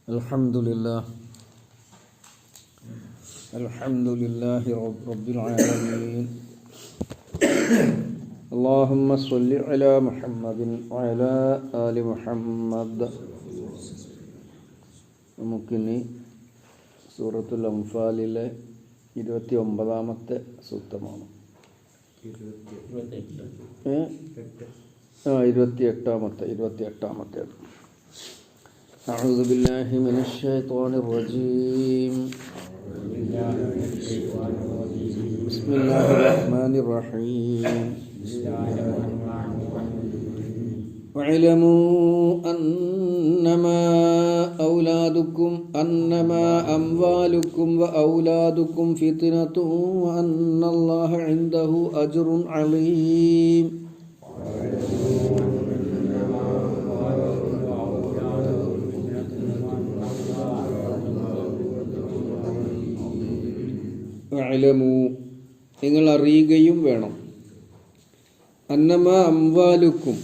Alhamdulillah, Alhamdulillahi Rabbil Alamin. Allahumma salli ala Muhammadin wa ala ali Muhammad. നമുക്കിനി സൂറത്തുൽ അംഫാലിലെ 29ാമത്തെ സൂക്തമാണ്. 28ാമത്തെ. أعوذ بالله من الشيطان الرجيم. بسم الله الرحمن الرحيم. واعلموا أنما أموالكم وأولادكم فتنة وأن الله عنده أجر عظيم. വഅലമു, നിങ്ങൾ അറിയുകയും വേണം. അന്നമാ അംവാലുക്കും,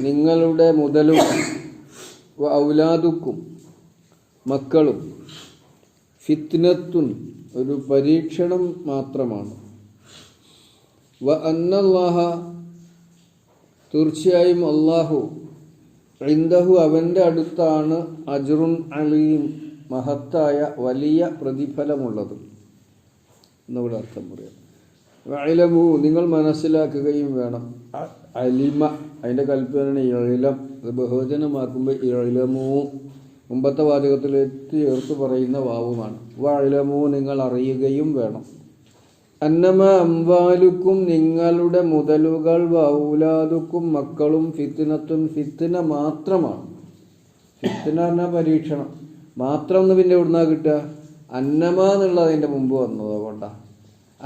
നിങ്ങളുടെ മുതലും, വ ഔലാദുക്കും, മക്കളും, ഫിത്നത്തുൻ, ഒരു പരീക്ഷണം മാത്രമാണ്. വ അന്നല്ലാഹ, തീർച്ചയായും അല്ലാഹു, ഇൻദഹു, അവൻ്റെ അടുത്താണ്, അജ്റുൻ അലീം, മഹത്തായ വലിയ പ്രതിഫലമുള്ളത് എന്നിവിടെ അർത്ഥം പറയാം. വഅലമു, നിങ്ങൾ മനസ്സിലാക്കുകയും വേണം. അലിമ, അതിൻ്റെ കൽപ്പനയാണ് ഇഴലം. അത് ബഹുവചനമാക്കുമ്പോൾ ഇഴലമു, മുമ്പത്തെ വാചകത്തിലേക്ക് ചേർത്ത് പറയുന്ന വാവുമാണ്. വഅലമു, നിങ്ങൾ അറിയുകയും വേണം. അന്നമ അംവാലുക്കും, നിങ്ങളുടെ മുതലുകൾ, വൗലാദുക്കും, മക്കളും, ഫിത്നത്തുൻ, ഫിത്ന മാത്രമാണ്. ഫിത്ന എന്ന പരീക്ഷണം മാത്രം എന്ന് പിന്നെ എവിടുന്നാ കിട്ടുക? അന്നമ എന്നുള്ളത് അതിൻ്റെ മുമ്പ് വന്നത് അതുകൊണ്ടാണ്.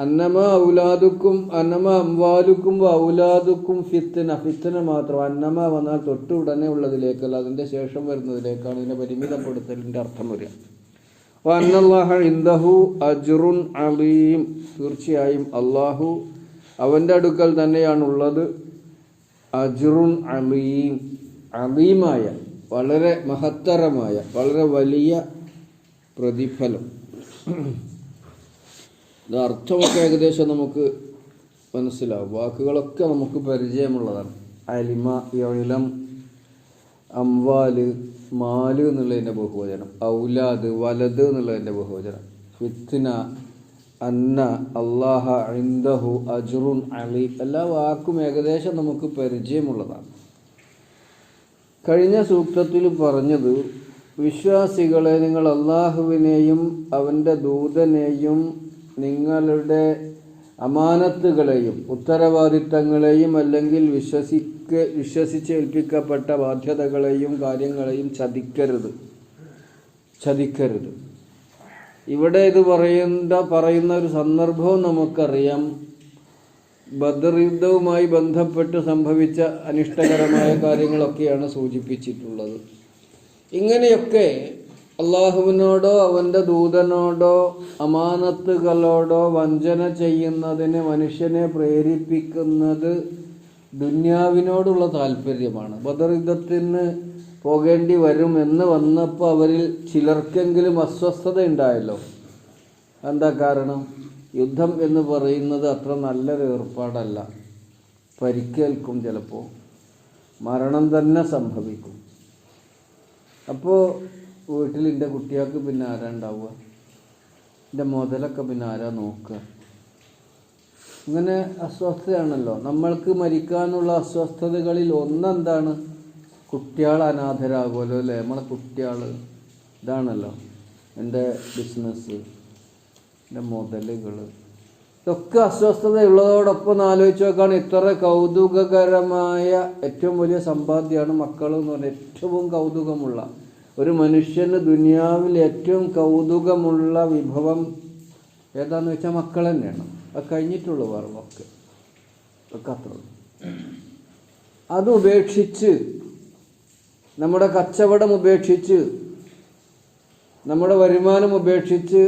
അന്നമ ഔലാദുക്കും, അന്നമ അംവാലുക്കും ഔലാദുക്കും ഫിത്ന, ഫിത്ന മാത്രം. അന്നമ വന്നാൽ തൊട്ട് ഉടനെ ഉള്ളതിലേക്കല്ല, അതിൻ്റെ ശേഷം വരുന്നതിലേക്കാണ് ഇതിനെ പരിമിതപ്പെടുത്തലിൻ്റെ അർത്ഥം വരിക. അന്നല്ലാഹ ഇൻദഹു അജ്റുൻ അലീം, തീർച്ചയായും അള്ളാഹു അവൻ്റെ അടുക്കൽ തന്നെയാണുള്ളത് അജ്റുൻ അലീം, അലീമായ, വളരെ മഹത്തരമായ, വളരെ വലിയ പ്രതിഫലം. ഇത് അർത്ഥമൊക്കെ ഏകദേശം നമുക്ക് മനസ്സിലാവും, വാക്കുകളൊക്കെ നമുക്ക് പരിചയമുള്ളതാണ്. അലിമ, ഇളം, അംവാല്, മാല് എന്നുള്ളതിൻ്റെ ബഹുവചനം, ഔലാദ്, വലത് എന്നുള്ളതിൻ്റെ ബഹുവചനം, ഫിത്ന, അന്ന, അല്ലാഹ, ഇൻദഹു, അജ്റുൻ അലീം, എല്ലാ വാക്കും ഏകദേശം നമുക്ക് പരിചയമുള്ളതാണ്. കഴിഞ്ഞ സൂക്തത്തിൽ പറഞ്ഞത്, വിശ്വാസികളെ, നിങ്ങൾ അള്ളാഹുവിനെയും അവൻ്റെ ദൂതനെയും നിങ്ങളുടെ അമാനത്തുകളെയും ഉത്തരവാദിത്തങ്ങളെയും അല്ലെങ്കിൽ വിശ്വസിച്ചേൽപ്പിക്കപ്പെട്ട ബാധ്യതകളെയും കാര്യങ്ങളെയും ചതിക്കരുത്. ഇവിടെ ഇത് പറയുന്ന ഒരു സംദർഭവും നമുക്കറിയാം. ബദർ യുദ്ധവുമായി ബന്ധപ്പെട്ട് സംഭവിച്ച അനിഷ്ടകരമായ കാര്യങ്ങളൊക്കെയാണ് സൂചിപ്പിച്ചിട്ടുള്ളത്. ഇങ്ങനെയൊക്കെ അള്ളാഹുവിനോടോ അവൻ്റെ ദൂതനോടോ അമാനത്തുകളോടോ വഞ്ചന ചെയ്യുന്നതിന് മനുഷ്യനെ പ്രേരിപ്പിക്കുന്നത് ദുന്യാവിനോടുള്ള താല്പര്യമാണ്. ബദർ യുദ്ധത്തിന് പോകേണ്ടി വരും എന്ന് വന്നപ്പോൾ അവരിൽ ചിലർക്കെങ്കിലും അസ്വസ്ഥത ഉണ്ടായല്ലോ. എന്താ കാരണം? യുദ്ധം എന്ന് പറയുന്നത് അത്ര നല്ലൊരു ഏർപ്പാടല്ല. പരിക്കേൽക്കും, ചിലപ്പോൾ മരണം തന്നെ സംഭവിക്കും. അപ്പോൾ വീട്ടിൽ എൻ്റെ കുട്ടികൾക്ക് പിന്നെ ആരാ ഉണ്ടാവുക? എൻ്റെ മുതലൊക്കെ പിന്നെ ആരാ നോക്കുക? ഇങ്ങനെ അസ്വസ്ഥതയാണല്ലോ. നമ്മൾക്ക് മരിക്കാനുള്ള അസ്വസ്ഥതകളിൽ ഒന്നെന്താണ്? കുട്ടികൾ അനാഥരാകുമല്ലോ അല്ലേ? നമ്മളെ കുട്ടികൾ ഇതാണല്ലോ, എൻ്റെ ബിസിനസ്, എൻ്റെ മുതലുകൾ, ഇതൊക്കെ അസ്വസ്ഥതയുള്ളതോടൊപ്പം ആലോചിച്ച് നോക്കുകയാണ്. ഇത്ര കൗതുകകരമായ ഏറ്റവും വലിയ സമ്പാദ്യമാണ് മക്കൾ എന്ന് പറഞ്ഞാൽ. ഏറ്റവും കൗതുകമുള്ള ഒരു മനുഷ്യന് ദുനിയാവിൽ ഏറ്റവും കൗതുകമുള്ള വിഭവം ഏതാണെന്ന് വെച്ചാൽ മക്കൾ തന്നെയാണ്. അത് കഴിഞ്ഞിട്ടുള്ളൂ വേറൊക്കെ അത്ര. അത് ഉപേക്ഷിച്ച്, നമ്മുടെ കച്ചവടം ഉപേക്ഷിച്ച്, നമ്മുടെ വരുമാനം ഉപേക്ഷിച്ച്,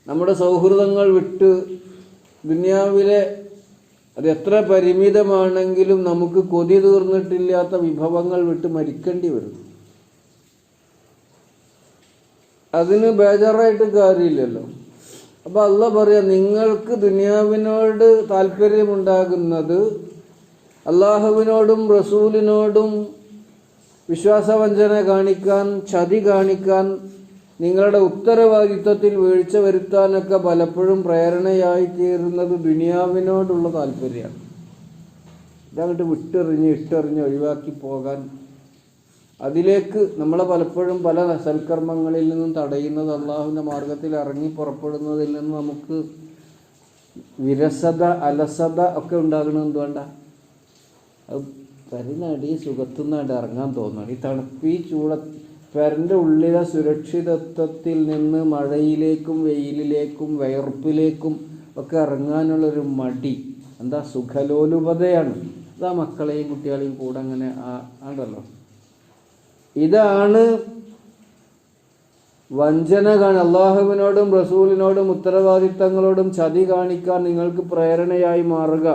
നമ്മുടെ സൗഹൃദങ്ങൾ വിട്ട്, ദുനിയാവിലെ അത് എത്ര പരിമിതമാണെങ്കിലും നമുക്ക് കൊതി തീർന്നിട്ടില്ലാത്ത വിഭവങ്ങൾ വിട്ട് മരിക്കേണ്ടി വരും. അതിന് ബേജാറായിട്ട് കാര്യമില്ലല്ലോ. അപ്പോൾ അള്ളാഹ് പറയാ, നിങ്ങൾക്ക് ദുനിയാവിനോട് താല്പര്യമുണ്ടാകുന്നത് അള്ളാഹുവിനോടും റസൂലിനോടും വിശ്വാസവഞ്ചന കാണിക്കാൻ, ചതി കാണിക്കാൻ, നിങ്ങളുടെ ഉത്തരവാദിത്വത്തിൽ വീഴ്ച വരുത്താനൊക്കെ പലപ്പോഴും പ്രേരണയായി തീരുന്നത് ദുനിയാവിനോടുള്ള താല്പര്യമാണ്. ഇതങ്ങോട്ട് ഇട്ടെറിഞ്ഞ് ഒഴിവാക്കി പോകാൻ, അതിലേക്ക് നമ്മളെ പലപ്പോഴും പല സൽക്കർമ്മങ്ങളിൽ നിന്നും തടയുന്നത് അള്ളാഹുവിൻ്റെ മാർഗത്തിൽ ഇറങ്ങി പുറപ്പെടുന്നതിൽ നിന്ന് നമുക്ക് വിരസത, അലസത ഒക്കെ ഉണ്ടാകണം. എന്തുകൊണ്ട? അത് പരന്നടി സുഖത്തുനിന്നാണ്ട് ഇറങ്ങാൻ തോന്നുന്നു. ഈ തണുപ്പി പെരൻ്റെ ഉള്ളിലെ സുരക്ഷിതത്വത്തിൽ നിന്ന് മഴയിലേക്കും വെയിലിലേക്കും വയർപ്പിലേക്കും ഒക്കെ ഇറങ്ങാനുള്ളൊരു മടി, എന്താ സുഖലോലുപതയാണ്. അതാ മക്കളെയും കുട്ടികളെയും കൂടെ അങ്ങനെ ആണ്ടല്ലോ. ഇതാണ് വഞ്ചന അള്ളാഹുവിനോടും റസൂലിനോടും ഉത്തരവാദിത്തങ്ങളോടും ചതി കാണിക്കാൻ നിങ്ങൾക്ക് പ്രേരണയായി മാറുക.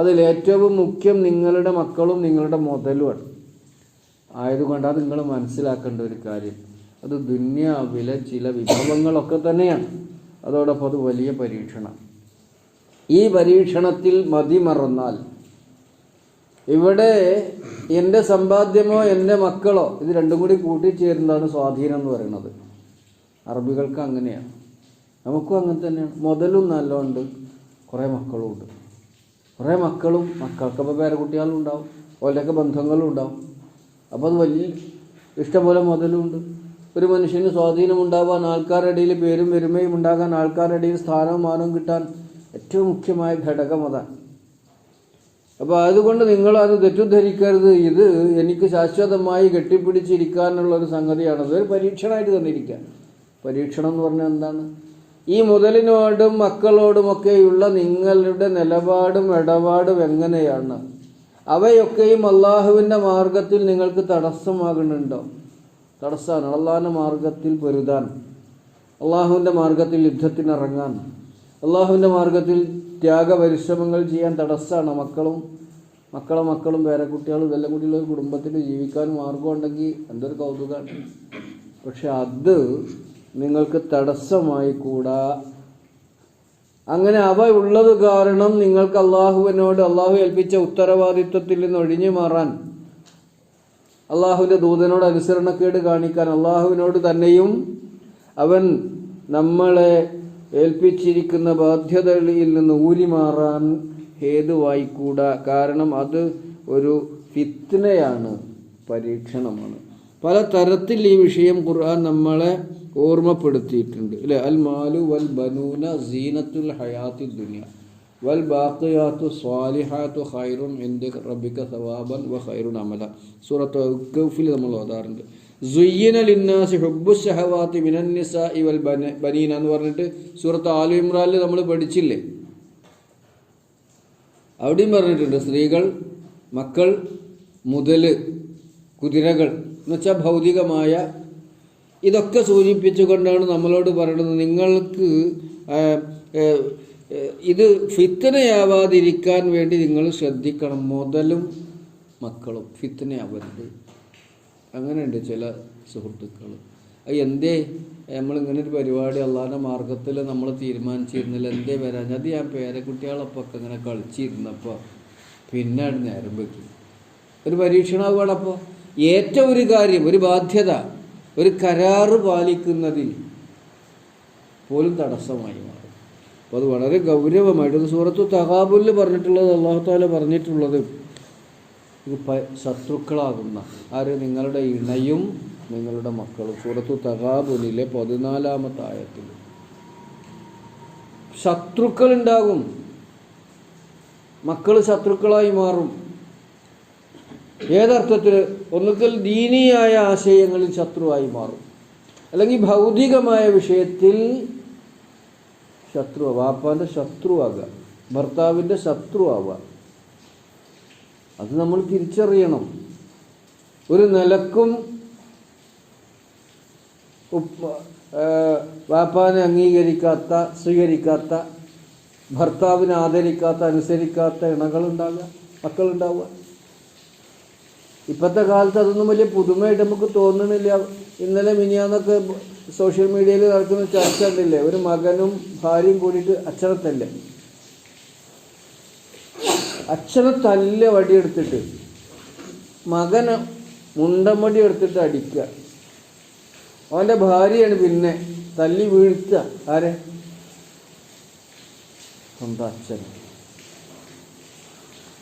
അതിലേറ്റവും മുഖ്യം നിങ്ങളുടെ മക്കളും നിങ്ങളുടെ മുതലുമാണ്. ആയതുകൊണ്ട് അത് നിങ്ങൾ മനസ്സിലാക്കേണ്ട ഒരു കാര്യം, അത് ദുന്യാവിലെ ചില വിഭവങ്ങളൊക്കെ തന്നെയാണ്. അതോടൊപ്പം അത് വലിയ പരീക്ഷണം. ഈ പരീക്ഷണത്തിൽ മതിമറന്നാൽ, ഇവിടെ എൻ്റെ സമ്പാദ്യമോ എൻ്റെ മക്കളോ ഇത് രണ്ടും കൂടി കൂട്ടിച്ചേരുന്നതാണ് സ്വാധീനം എന്ന് പറയുന്നത്. അറബികൾക്ക് അങ്ങനെയാണ്, നമുക്കും അങ്ങനെ തന്നെയാണ്. മുതലും നല്ലോണ്ട്, കുറേ മക്കളും ഉണ്ട്. കുറേ മക്കൾക്കപ്പോൾ പേരക്കുട്ടികളും ഉണ്ടാവും, ഓലൊക്കെ ബന്ധങ്ങളും ഉണ്ടാവും. അപ്പോൾ അത് വലിയ ഇഷ്ടംപോലെ മുതലുണ്ട്. ഒരു മനുഷ്യന് സ്വാധീനം ഉണ്ടാവാൻ, ആൾക്കാരുടെ ഇടയിൽ പേരും പെരുമയും ഉണ്ടാകാൻ, ആൾക്കാരുടെ ഇടയിൽ സ്ഥാനവും മാനവും കിട്ടാൻ ഏറ്റവും മുഖ്യമായ ഘടകം അതാണ്. അപ്പോൾ അതുകൊണ്ട് നിങ്ങളത് തെറ്റിദ്ധരിക്കരുത്. ഇത് എനിക്ക് ശാശ്വതമായി കെട്ടിപ്പിടിച്ചിരിക്കാനുള്ളൊരു സംഗതിയാണ്. അതൊരു പരീക്ഷണമായിട്ട് തന്നിരിക്കുക. പരീക്ഷണം എന്ന് പറഞ്ഞാൽ എന്താണ്? ഈ മുതലിനോടും മക്കളോടുമൊക്കെയുള്ള നിങ്ങളുടെ നിലപാടും ഇടപാടും എങ്ങനെയാണ്? അവയൊക്കെയും അള്ളാഹുവിൻ്റെ മാർഗത്തിൽ നിങ്ങൾക്ക് തടസ്സമാകുന്നുണ്ടോ? തടസ്സമാണ്. അള്ളാഹുവിൻ്റെ മാർഗത്തിൽ പൊരുതാൻ, അള്ളാഹുവിൻ്റെ മാർഗത്തിൽ യുദ്ധത്തിനിറങ്ങാൻ, അള്ളാഹുവിൻ്റെ മാർഗത്തിൽ ത്യാഗപരിശ്രമങ്ങൾ ചെയ്യാൻ തടസ്സമാണ്. മക്കളും പേരക്കുട്ടികളും ഇതെല്ലാം കൂടിയുള്ള ഒരു കുടുംബത്തിൽ ജീവിക്കാൻ മാർഗമുണ്ടെങ്കിൽ എന്തൊരു കൗതുകമാണ്. പക്ഷെ അത് നിങ്ങൾക്ക് തടസ്സമായി കൂടാ. അങ്ങനെ അവ ഉള്ളത് കാരണം നിങ്ങൾക്ക് അള്ളാഹുവിനോട്, അള്ളാഹു ഏൽപ്പിച്ച ഉത്തരവാദിത്വത്തിൽ നിന്ന് ഒഴിഞ്ഞു മാറാൻ, അള്ളാഹുവിൻ്റെ ദൂതനോട് അനുസരണക്കേട് കാണിക്കാൻ, അള്ളാഹുവിനോട് തന്നെയും അവൻ നമ്മളെ ഏൽപ്പിച്ചിരിക്കുന്ന ബാധ്യതകളിൽ നിന്ന് ഊരിമാറാൻ ഹേതുവായിക്കൂടാ. കാരണം അത് ഒരു ഫിത്നയാണ്, പരീക്ഷണമാണ്. പല തരത്തിൽ ഈ വിഷയം ഖുർആൻ നമ്മളെ ഓർമ്മപ്പെടുത്തിയിട്ടുണ്ട്, അല്ലേ? അൽ മാലു വൽ ബനൂന സീനത്തുൽ ഹയാത്തി ദുനിയ വൽ ബാഖിയാത്തു സ്വാലിഹാത്തു ഖൈറുൻ ഇൻദ റബ്ബിക സവാബൻ വ ഖൈറുൻ അമല. സൂറത്ത് കഹ്ഫിൽ നമ്മൾ ഓതാറുണ്ട്. സുയ്യിന ലിന്നാസി ഹുബ്ബു ശഹവാത്തി മിനൻ നിസാഇ വൽ ബനീന എന്ന് പറഞ്ഞിട്ട് സൂറത്ത് ആലു ഇമ്രാനിൽ നമ്മൾ പഠിച്ചില്ലേ? അവിടെയും പറഞ്ഞിട്ടുണ്ട് സ്ത്രീകൾ, മക്കൾ, മുതല്, കുതിരകൾ എന്നുവെച്ചാൽ ഭൗതികമായ ഇതൊക്കെ സൂചിപ്പിച്ചുകൊണ്ടാണ് നമ്മളോട് പറയുന്നത്, നിങ്ങൾക്ക് ഇത് ഫിത്നയാവാതിരിക്കാൻ വേണ്ടി നിങ്ങൾ ശ്രദ്ധിക്കണം. മുതലും മക്കളും ഫിത്നയാവരുത്. അങ്ങനെയുണ്ട് ചില സുഹൃത്തുക്കൾ. എന്തേ നമ്മളിങ്ങനെ ഒരു പരിപാടി അള്ളാഹിൻ്റെ മാർഗത്തിൽ നമ്മൾ തീരുമാനിച്ചിരുന്നില്ല, എന്തേ വരാൻ? അത് ഞാൻ പേരക്കുട്ടികളൊപ്പം ഒക്കെ ഇങ്ങനെ കളിച്ചിരുന്നപ്പോൾ പിന്നാണ് നേരം വെക്കും. ഒരു പരീക്ഷണമാവുകയാണ്. അപ്പോൾ ഏറ്റവും ഒരു കാര്യം, ഒരു ബാധ്യത, ഒരു കരാറ് പാലിക്കുന്നതിൽ പോലും തടസ്സമായി മാറും. അപ്പോൾ അത് വളരെ ഗൗരവമായിട്ട് സൂറത്തു തഗാബുലിൽ പറഞ്ഞിട്ടുള്ളത്, അല്ലാഹു തആല പറഞ്ഞിട്ടുള്ളത്, ഇത് ശത്രുക്കളാകുന്ന ആര്? നിങ്ങളുടെ ഇണയും നിങ്ങളുടെ മക്കളും. സൂറത്തു തഗാബുലിലെ 14-ാമത്തെ ആയത്തിൽ ശത്രുക്കളുണ്ടാകും, മക്കൾ ശത്രുക്കളായി മാറും. ഏതർത്ഥത്തിൽ? ഒന്നുകിൽ ദീനിയായ ആശയങ്ങളിൽ ശത്രുവായി മാറും, അല്ലെങ്കിൽ ഭൗതികമായ വിഷയത്തിൽ ശത്രു, വാപ്പാൻ്റെ ശത്രുവാകുക, ഭർത്താവിൻ്റെ ശത്രുവാവുക. അത് നമ്മൾ തിരിച്ചറിയണം. ഒരു നിലക്കും വാപ്പാനെ അംഗീകരിക്കാത്ത, സ്വീകരിക്കാത്ത, ഭർത്താവിനെ ആദരിക്കാത്ത, അനുസരിക്കാത്ത ഇണകളുണ്ടാകുക, മക്കളുണ്ടാവുക. ഇപ്പോഴത്തെ കാലത്ത് അതൊന്നും വലിയ പുതുമയായിട്ട് നമുക്ക് തോന്നണില്ല. ഇന്നലെ മിനിയാന്നൊക്കെ സോഷ്യൽ മീഡിയയിൽ നടക്കുന്ന ചർച്ച ഉണ്ടല്ലേ, ഒരു മകനും ഭാര്യയും കൂടിയിട്ട് അച്ഛനത്തല്ലേ, അച്ഛനത്തല്ല വടിയെടുത്തിട്ട് മകന് മുണ്ടമടി എടുത്തിട്ട് അടിക്കുക. അവൻ്റെ ഭാര്യയാണ് പിന്നെ തല്ലി വീഴ്ത്തുക. ആരെ? സ്വന്തം അച്ഛൻ.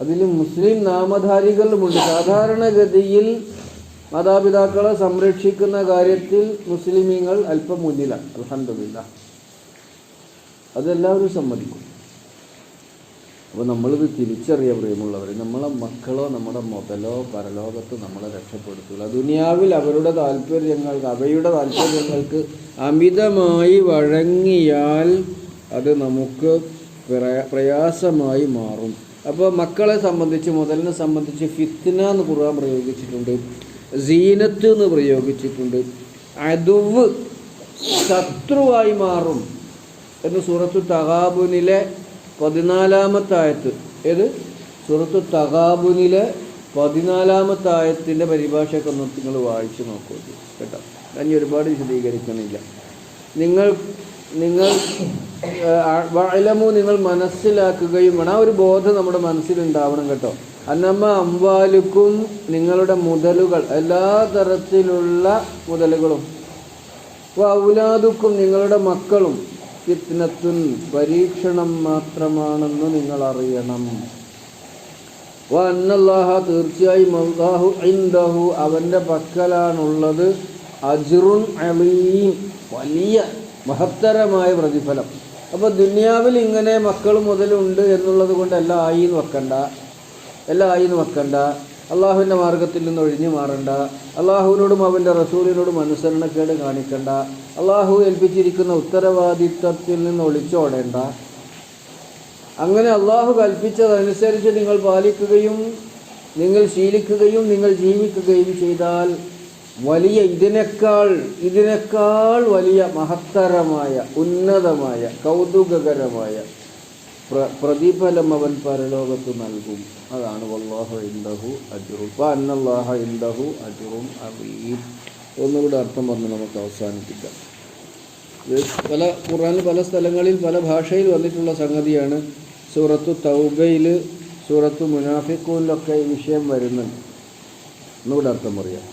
അതിൽ മുസ്ലിം നാമധാരികളുമുണ്ട്. സാധാരണഗതിയിൽ മാതാപിതാക്കളെ സംരക്ഷിക്കുന്ന കാര്യത്തിൽ മുസ്ലിമീങ്ങൾ അല്പം മുന്നിലാണ്. അൽഹംദുലില്ലാഹ്, അതെല്ലാവരും സമ്മതിക്കും. അപ്പോൾ നമ്മളിത് തിരിച്ചറിയാൻ പ്രിയമുള്ളവർ, നമ്മളെ മക്കളോ നമ്മുടെ മുതലോ പരലോകത്ത് നമ്മളെ രക്ഷപ്പെടുത്തില്ല. ദുനിയാവിൽ അവരുടെ താല്പര്യങ്ങൾക്ക് അമിതമായി വഴങ്ങിയാൽ അത് നമുക്ക് പ്രയാസമായി മാറും. അപ്പോൾ മക്കളെ സംബന്ധിച്ച്, മുതലിനെ സംബന്ധിച്ച് ഫിത്ന എന്ന് ഖുർആൻ പ്രയോഗിച്ചിട്ടുണ്ട്, സീനത്ത് എന്ന് പ്രയോഗിച്ചിട്ടുണ്ട്, അദുവ് ശത്രുവായി മാറും എന്ന് സൂറത്തു തഗാബുനിലെ 14-ാമത്തെ ആയത്ത്. ഏത്? സൂറത്തു തഗാബുനിലെ 14-ാമത്തെ ആയത്തിൻ്റെ പരിഭാഷയൊക്കെ ഒന്ന് നിങ്ങൾ വായിച്ച് നോക്കൂ കേട്ടോ. ഞാൻ ഒരുപാട് വിശദീകരിക്കണില്ല. നിങ്ങൾ നിങ്ങൾ മനസ്സിലാക്കുകയും വേണം. ആ ഒരു ബോധം നമ്മുടെ മനസ്സിലുണ്ടാവണം കേട്ടോ. അന്നമ്മ അംവാലുക്കും, നിങ്ങളുടെ മുതലുകൾ, എല്ലാ തരത്തിലുള്ള മുതലുകളും, ഔലാദുക്കും, നിങ്ങളുടെ മക്കളും, ഫിത്നത്തുൻ, പരീക്ഷണം മാത്രമാണെന്ന് നിങ്ങൾ അറിയണം. അന്നല്ലാഹ, തീർച്ചയായും അല്ലാഹു ഇൻദഹു, അവൻ്റെ പക്കലാണുള്ളത്, അജ്റുൻ അലീം, വലിയ മഹത്തരമായ പ്രതിഫലം. അപ്പോൾ ദുനിയാവിൽ ഇങ്ങനെ മക്കൾ മുതലുണ്ട് എന്നുള്ളത് കൊണ്ട് എല്ലാം ആയി എന്ന് വെക്കണ്ട. അള്ളാഹുവിൻ്റെ മാർഗത്തിൽ നിന്ന് ഒഴിഞ്ഞു മാറണ്ട. അള്ളാഹുവിനോടും അവൻ്റെ റസൂലിനോടും അനുസരണക്കേട് കാണിക്കണ്ട. അള്ളാഹു ഏൽപ്പിച്ചിരിക്കുന്ന ഉത്തരവാദിത്വത്തിൽ നിന്ന് ഒളിച്ചോടേണ്ട. അങ്ങനെ അള്ളാഹു കൽപ്പിച്ചതനുസരിച്ച് നിങ്ങൾ പാലിക്കുകയും നിങ്ങൾ ശീലിക്കുകയും നിങ്ങൾ ജീവിക്കുകയും ചെയ്താൽ വലിയ ഇതിനേക്കാൾ വലിയ മഹത്തരമായ, ഉന്നതമായ, കൗതുകകരമായ പ്രതിഫലം അവൻ പരലോകത്ത് നൽകും. അതാണ് വല്ലാഹു ഇൻദഹു അജ്റുൻ വഅന്നല്ലാഹ ഇൻദഹു അജ്റുൻ അദീം. ഒന്നുകൂടെ അർത്ഥം പറഞ്ഞ് നമുക്ക് അവസാനിപ്പിക്കാം. പല ഖുർആനിൽ പല സ്ഥലങ്ങളിൽ പല ഭാഷയിൽ വന്നിട്ടുള്ള സംഗതിയാണ്. സൂറത്തു തൗബയിൽ, സൂറത്തു മുനാഫിഖൂനിലൊക്കെ ഈ വിഷയം വരുന്നുണ്ട്. ഒന്നുകൂടെ അർത്ഥം പറയാം.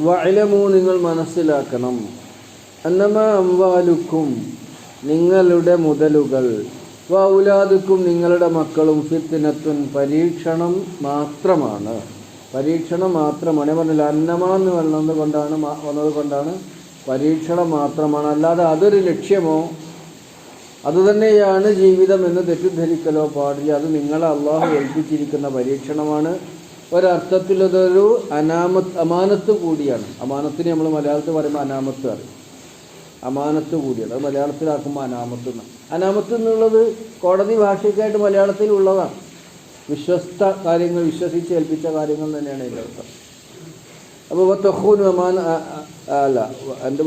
വഅലമു, നിങ്ങൾ മനസ്സിലാക്കണം, അന്നമാ അംവാലുക്കും, നിങ്ങളുടെ മുതലുകൾ, വൗലാദുക്കും, നിങ്ങളുടെ മക്കളും, ഫിത്നത്തുൻ, പരീക്ഷണം മാത്രമാണ്. പരീക്ഷണം മാത്രമാണ്. പറഞ്ഞില്ല, അന്നമാന്ന് വന്നത് കൊണ്ടാണ് പരീക്ഷണം മാത്രമാണ്. അല്ലാതെ അതൊരു ലക്ഷ്യമോ അതുതന്നെയാണ് ജീവിതം എന്ന് തെറ്റിദ്ധരിക്കലോ പാടില്ല. അത് നിങ്ങളെ അള്ളാഹു ഏൽപ്പിച്ചിരിക്കുന്ന പരീക്ഷണമാണ്. ഒരർത്ഥത്തിൽ അതൊരു അമാനത്ത് കൂടിയാണ്. അമാനത്തിന് നമ്മൾ മലയാളത്തിൽ പറയുമ്പോൾ അനാമത്ത് അറിയും. അമാനത്ത് കൂടിയാണ്. അത് മലയാളത്തിലാക്കുമ്പോൾ അനാമത്ത് എന്നാണ്. അനാമത്ത് എന്നുള്ളത് കോടതി ഭാഷയ്ക്കായിട്ട് മലയാളത്തിൽ ഉള്ളതാണ്. വിശ്വസ്ത കാര്യങ്ങൾ, വിശ്വസിച്ച് ഏൽപ്പിച്ച കാര്യങ്ങൾ തന്നെയാണ് ഇതിൻ്റെ അർത്ഥം. അപ്പോൾ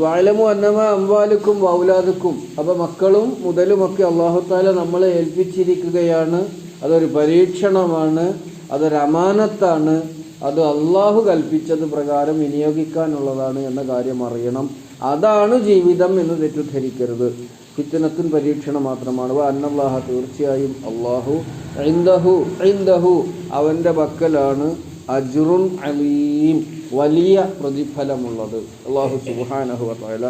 വാലമു അന്നമ അംവാലുക്കും വൗലാദുക്കും, അപ്പോൾ മക്കളും മുതലുമൊക്കെ അല്ലാഹു തആല നമ്മളെ ഏൽപ്പിച്ചിരിക്കുകയാണ്. അതൊരു പരീക്ഷണമാണ്, അതൊരു അമാനത്താണ്, അത് അള്ളാഹു കൽപ്പിച്ചത് പ്രകാരം വിനിയോഗിക്കാനുള്ളതാണ് എന്ന കാര്യം അറിയണം. അതാണ് ജീവിതം എന്ന് തെറ്റിദ്ധരിക്കരുത്. ഫിത്നത്തുൻ, പരീക്ഷണം മാത്രമാണ്. അന്നല്ലാഹ, തീർച്ചയായും അള്ളാഹു, ഇൻദഹു, അവൻ്റെ പക്കലാണ്, അജ്റുൻ അലീം, വലിയ പ്രതിഫലമുള്ളത്. അള്ളാഹു സുബ്ഹാനഹു വ തആല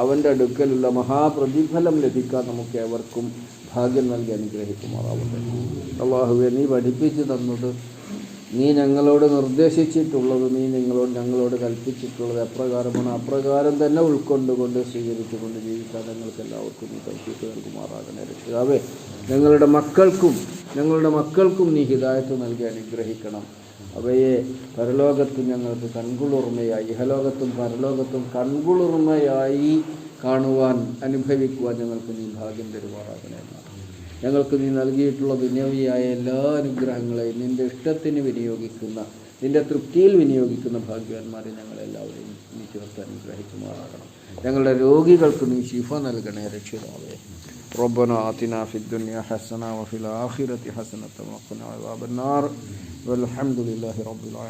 അവൻ്റെ അടുക്കലുള്ള മഹാപ്രതിഫലം ലഭിക്കാൻ നമുക്ക് ഏവർക്കും ഭാഗ്യം നൽകി അനുഗ്രഹിക്കുമാറാവട്ടെ. അള്ളാഹുവെ, നീ പഠിപ്പിച്ചു തന്നത്, നീ ഞങ്ങളോട് നിർദ്ദേശിച്ചിട്ടുള്ളത്, നീ ഞങ്ങളോട് കൽപ്പിച്ചിട്ടുള്ളത് എപ്രകാരമാണ് അപ്രകാരം തന്നെ ഉൾക്കൊണ്ടുകൊണ്ട് സ്വീകരിച്ചുകൊണ്ട് ജീവിക്കാൻ ഞങ്ങൾക്ക് എല്ലാവർക്കും നീ കൽപ്പിച്ചു നൽകുമാറാകണേ. രക്ഷിതാവേ, ഞങ്ങളുടെ മക്കൾക്കും നീ ഹിദായത്ത് നൽകി അനുഗ്രഹിക്കണം. അവയെ പരലോകത്തും ഞങ്ങൾക്ക് കൺകുളിർമയായി, ഇഹലോകത്തും പരലോകത്തും കൺകുളിർമയായി കാണുവാൻ, അനുഭവിക്കുവാൻ ഞങ്ങൾക്ക് നീ ഭാഗ്യം തരുമാറാകണേ. ഞങ്ങൾക്ക് നീ നൽകിയിട്ടുള്ള ദുനിയാവിയായ എല്ലാ അനുഗ്രഹങ്ങളെയും നിൻ്റെ ഇഷ്ടത്തിന് വിനിയോഗിക്കുന്ന, നിൻ്റെ തൃപ്തിയിൽ വിനിയോഗിക്കുന്ന ഭാഗ്യവാന്മാരെ ഞങ്ങളെല്ലാവരെയും നീ ചേർത്ത് അനുഗ്രഹിക്കുമാറാകണം. ഞങ്ങളുടെ രോഗികൾക്ക് നീ ശിഫ നൽകണേ രക്ഷിതാവേ. റബ്ബനാ ആതിനാ ഫിദ്ദുനിയാ ഹസന വഫിൽ ആഖിറതി ഹസനത വഖിനാ അദാബന്നാർ വൽഹംദുലില്ലാഹി റബ്ബിൽ ആലമീൻ.